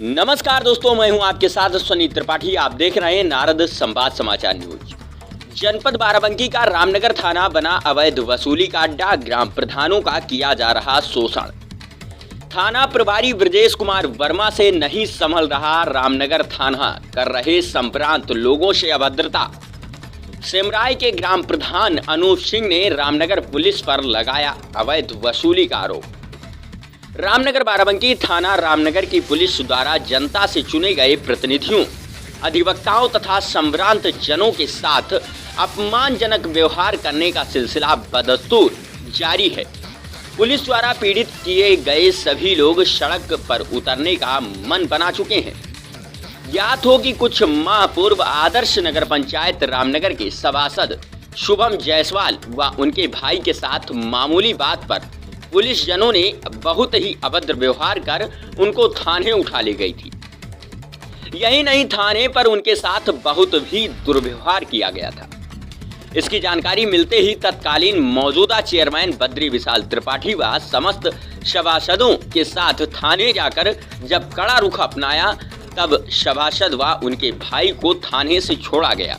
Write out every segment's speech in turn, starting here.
नमस्कार दोस्तों, मैं हूं आपके साथ सनी त्रिपाठी। आप देख रहे हैं नारद संवाद समाचार न्यूज। जनपद बाराबंकी का रामनगर थाना बना अवैध वसूली का अड्डा, ग्राम प्रधानों का किया जा रहा शोषण। थाना प्रभारी ब्रजेश कुमार वर्मा से नहीं संभल रहा रामनगर थाना, कर रहे संभ्रांत लोगों से अभद्रता। सिमराय के ग्राम प्रधान अनूप सिंह ने रामनगर पुलिस पर लगाया अवैध वसूली का आरोप। रामनगर बाराबंकी थाना रामनगर की पुलिस द्वारा जनता से चुने गए प्रतिनिधियों, अधिवक्ताओं तथा संभ्रांत जनों के साथ अपमानजनक व्यवहार करने का सिलसिला बदस्तूर जारी है। पुलिस द्वारा पीड़ित किए गए सभी लोग सड़क पर उतरने का मन बना चुके हैं। ज्ञात हो कि कुछ माह पूर्व आदर्श नगर पंचायत रामनगर के सभासद शुभम जायसवाल व उनके भाई के साथ मामूली बात पर पुलिस जनों ने बहुत ही अभद्र व्यवहार कर उनको थाने उठा ले गई थी। यही नहीं, थाने पर उनके साथ बहुत भी दुर्व्यवहार किया गया था। इसकी जानकारी मिलते ही तत्कालीन मौजूदा चेयरमैन बद्री विशाल त्रिपाठी व समस्त सभासदों के साथ थाने जाकर जब कड़ा रुख अपनाया, तब सभासद व उनके भाई को थाने से छोड़ा गया।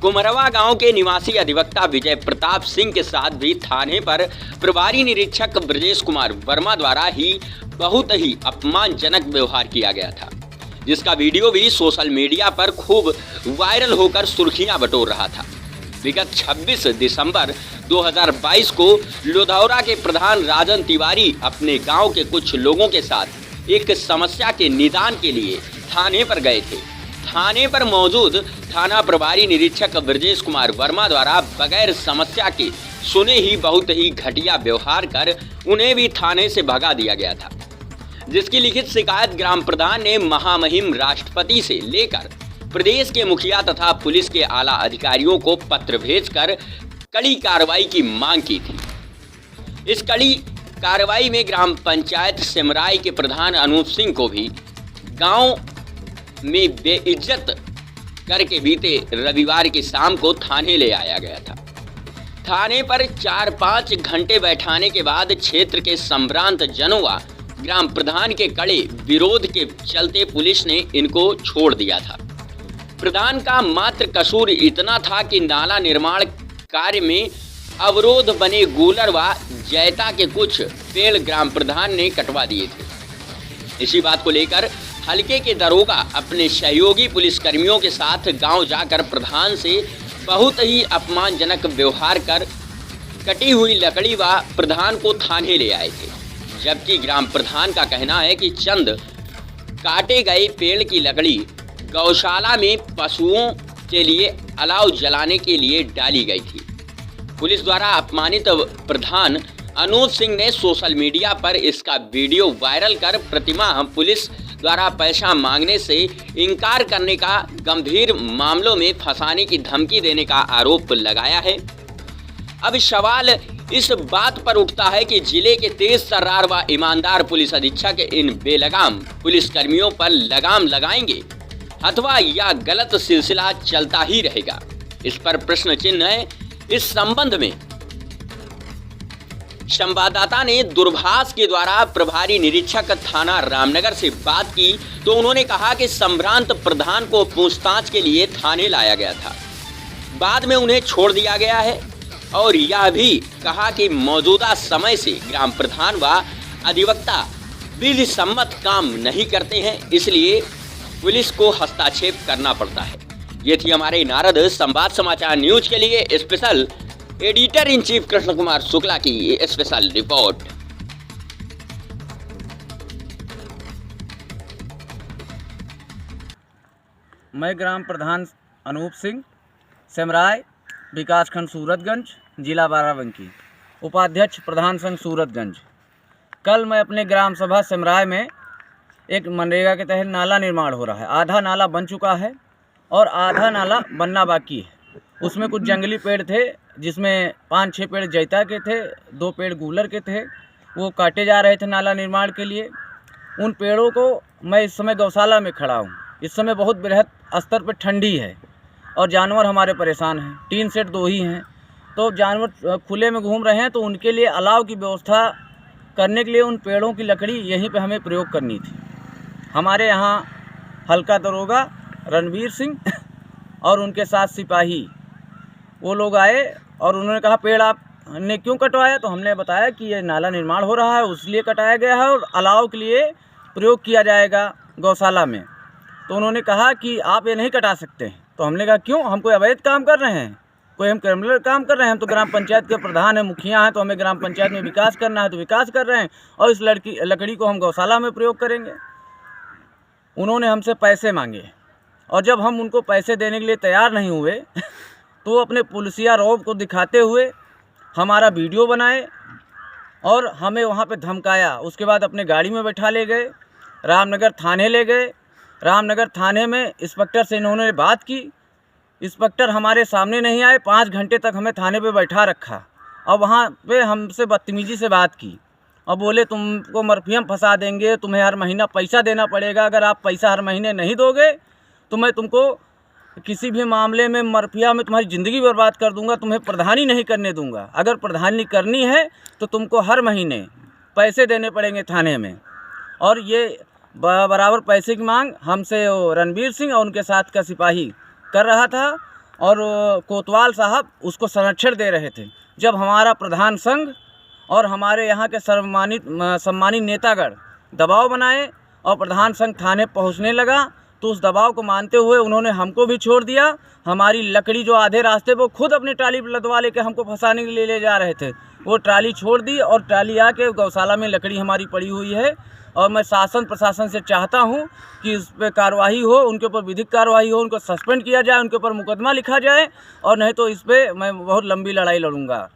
कुमरवा गांव के निवासी अधिवक्ता विजय प्रताप सिंह के साथ भी थाने पर प्रभारी निरीक्षक ब्रजेश कुमार वर्मा द्वारा ही बहुत ही अपमानजनक व्यवहार किया गया था, जिसका वीडियो भी सोशल मीडिया पर खूब वायरल होकर सुर्खियां बटोर रहा था। विगत 26 दिसंबर 2022 को लोधौरा के प्रधान राजन तिवारी अपने गांव के कुछ लोगों के साथ एक समस्या के निदान के लिए थाने पर गए थे। थाने पर मौजूद थाना प्रभारी निरीक्षक ब्रजेश कुमार वर्मा द्वारा बगैर समस्या के सुने ही बहुत ही घटिया व्यवहार कर उन्हें भी थाने से भगा दिया गया था, जिसकी लिखित शिकायत ग्राम प्रधान ने महामहिम राष्ट्रपति से लेकर प्रदेश के मुखिया तथा पुलिस के आला अधिकारियों को पत्र भेजकर कड़ी कार्रवाई की मांग की थी। इस कड़ी कार्रवाई में ग्राम पंचायत सिमराय के प्रधान अनूप सिंह को भी गांव में बेइज्जत करके बीते रविवार की शाम को थाने ले आया गया था। थाने पर 4-5 घंटे बैठाने के बाद क्षेत्र के संभ्रांत जनों व ग्राम प्रधान के कड़े विरोध के चलते पुलिस ने इनको छोड़ दिया था। प्रधान का मात्र कसूर इतना था कि नाला निर्माण कार्य में अवरोध बने गूलर व जैता के कुछ पेड़ ग्राम प्रधान ने कटवा दिए थे। इसी बात को लेकर हल्के के दरोगा अपने सहयोगी पुलिसकर्मियों के साथ गांव जाकर प्रधान से बहुत ही अपमानजनक व्यवहार कर कटी हुई लकड़ी व प्रधान को थाने ले आए थे, जबकि ग्राम प्रधान का कहना है कि चंद काटे गए पेड़ की लकड़ी गौशाला में पशुओं के लिए अलाव जलाने के लिए डाली गई थी। पुलिस द्वारा अपमानित प्रधान अनूप सिंह ने सोशल मीडिया पर इसका वीडियो वायरल कर प्रतिमाह पुलिस द्वारा पैसा मांगने से इनकार करने का गंभीर मामलों में फंसाने की धमकी देने का आरोप लगाया है। अब सवाल इस बात पर उठता है कि जिले के तेज तर्रार व ईमानदार पुलिस अधीक्षक इन बेलगाम पुलिसकर्मियों पर लगाम लगाएंगे अथवा यह गलत सिलसिला चलता ही रहेगा। इस पर प्रश्न चिन्ह है। इस संबंध में संवाददाता ने दूरभाष के द्वारा प्रभारी निरीक्षक थाना रामनगर से बात की तो उन्होंने कहा कि संभ्रांत प्रधान को पूछताछ के लिए थाने लाया गया था, बाद में उन्हें छोड़ दिया गया है और यह भी कहा कि मौजूदा समय से ग्राम प्रधान व अधिवक्ता विधि सम्मत काम नहीं करते हैं, इसलिए पुलिस को हस्तक्षेप करना पड़ता है। ये थी हमारे नारद संवाद समाचार न्यूज के लिए special editor in chief Krishna Kumar Shukla की स्पेशल रिपोर्ट। मैं ग्राम प्रधान अनूप सिंह, सिमराय विकासखंड सूरतगंज, जिला बाराबंकी, उपाध्यक्ष प्रधान संघ सूरतगंज। कल मैं अपने ग्राम सभा सिमराय में एक मनरेगा के तहत नाला निर्माण हो रहा है। आधा नाला बन चुका है और आधा नाला बनना बाकी है। उसमें कुछ जंगली पेड़ थे, जिसमें 5-6 पेड़ जैता के थे, 2 पेड़ गूलर के थे। वो काटे जा रहे थे नाला निर्माण के लिए। उन पेड़ों को मैं इस समय गौशाला में खड़ा हूँ। इस समय बहुत बृहद स्तर पर ठंडी है और जानवर हमारे परेशान हैं। टीन सेट 2 ही हैं, तो जानवर खुले में घूम रहे हैं, तो उनके लिए अलाव की व्यवस्था करने के लिए उन पेड़ों की लकड़ी यहीं पे हमें प्रयोग करनी थी। हमारे यहाँ हल्का दरोगा रणवीर सिंह और उनके साथ सिपाही वो लोग आए और उन्होंने कहा पेड़ आपने क्यों कटवाया। तो हमने बताया कि ये नाला निर्माण हो रहा है इसलिए कटाया गया है और अलाव के लिए प्रयोग किया जाएगा गौशाला में। तो उन्होंने कहा कि आप ये नहीं कटा सकते। तो हमने कहा क्यों, हम कोई अवैध काम कर रहे हैं, कोई हम क्रिमिनल काम कर रहे हैं? हम तो ग्राम पंचायत के प्रधान हैं, मुखिया हैं, तो हमें ग्राम पंचायत में विकास करना है तो विकास कर रहे हैं और इस लकड़ी को हम गौशाला में प्रयोग करेंगे। उन्होंने हमसे पैसे मांगे और जब हम उनको पैसे देने के लिए तैयार नहीं हुए तो वो अपने पुलिसिया रौब को दिखाते हुए हमारा वीडियो बनाए और हमें वहाँ पे धमकाया। उसके बाद अपने गाड़ी में बैठा ले गए, रामनगर थाने ले गए। रामनगर थाने में इंस्पेक्टर से इन्होंने बात की। इंस्पेक्टर हमारे सामने नहीं आए, 5 घंटे तक हमें थाने पे बैठा रखा और वहाँ पे हमसे बदतमीजी से बात की और बोले तुमको मर्फिया में फंसा देंगे, तुम्हें हर महीना पैसा देना पड़ेगा, अगर आप पैसा हर महीने नहीं दोगे तो मैं तुमको किसी भी मामले में मर्फिया में तुम्हारी ज़िंदगी बर्बाद कर दूंगा, तुम्हें प्रधानी नहीं करने दूंगा। अगर प्रधानी करनी है तो तुमको हर महीने पैसे देने पड़ेंगे थाने में। और ये बराबर पैसे की मांग हमसे रणवीर सिंह और उनके साथ का सिपाही कर रहा था और कोतवाल साहब उसको संरक्षण दे रहे थे। जब हमारा प्रधान संघ और हमारे यहाँ के सम्मानित नेतागण दबाव बनाए और प्रधान संघ थाने पहुँचने लगा तो उस दबाव को मानते हुए उन्होंने हमको भी छोड़ दिया। हमारी लकड़ी जो आधे रास्ते वो खुद अपनी ट्राली लदवा लेके हमको फंसाने के लिए ले जा रहे थे, वो ट्राली छोड़ दी और ट्राली आके गौशाला में लकड़ी हमारी पड़ी हुई है। और मैं शासन प्रशासन से चाहता हूं कि इस पर कार्रवाई हो, उनके ऊपर विधिक कार्रवाई हो, उनको सस्पेंड किया जाए, उनके ऊपर मुकदमा लिखा जाए और नहीं तो इस पर मैं बहुत लंबी लड़ाई लड़ूंगा।